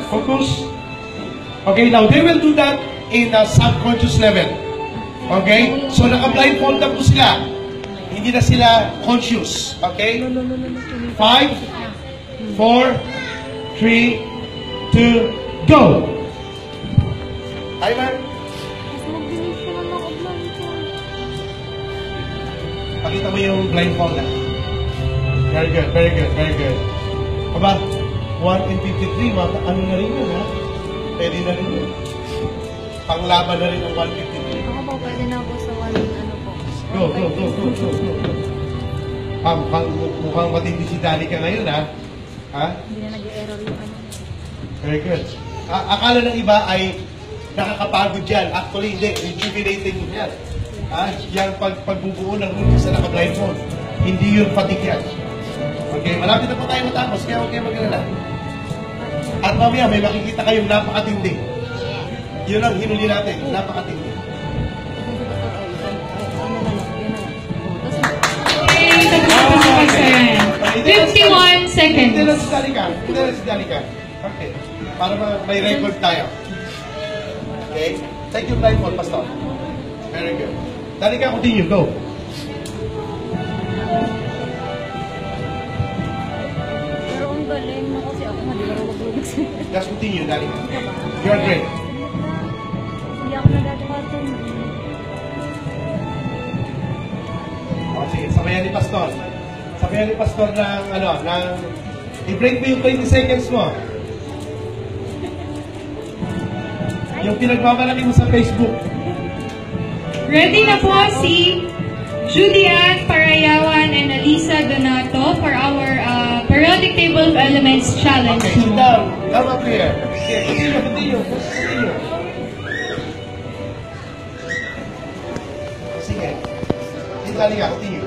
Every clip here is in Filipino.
Focus. Okay, now they will do that in a subconscious level. Okay? So naka-blindfold na po sila. Hindi na sila conscious. Okay? 5, 4, 3, 2, go! Timer. Pakita mo yung blindfold na. Very good, very good, very good. Aba, 1 in 53, ano na rin yun, ha? Pwede na rin yun. Panglaban na rin ang 153. Ako po, pwede na ako sa 1, ano po. Go. Mukhang matindi si Danica ngayon, ha? Ha? Hindi na nag-error yung ano. Very good. Akala ng iba ay nakakapagod yan. Actually, hindi. Rejuvenating yan. Yan pagbubuo ng rules sa naka-blindfold. Hindi yun fatigue yan. Okay, malapit na po tayo matapos, kaya huwag kayo mag-alala. At mamaya, may makikita kayong napakatindi. Yun ang hinuli natin, napakatindi. Okay, 51 seconds. Hindi lang si Danica. Okay, para may record tayo. Okay, take your blindfold, Pastor. Very good. Danica, continue, go. Galing mo kasi ako mag-lulog siya. Just continue, Danica. You are great. Hindi ako nagagawatin. O, sige, sabayan ni Pastor. Sabayan ni Pastor ng, i-break mo yung 20 seconds mo. Yung pinagmamalaki mo sa Facebook. Ready na po si Julian Parayawan and Alisa Donato for our periodic table of elements challenge. Okay, sit down. Come up here. Okay, continue. Sige. Sige, Danica, continue.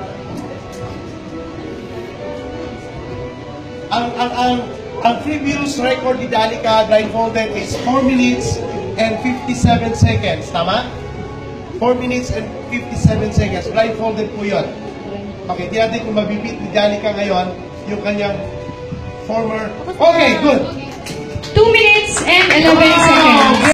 Ang previous record ni Danica blindfolded is 4 minutes and 57 seconds. Tama? 4 minutes and 57 seconds. Blindfolded po yun. Okay, di natin kung mabibit ni Danica ngayon yung kanyang former... Okay, good. 2 minutes and 11 seconds.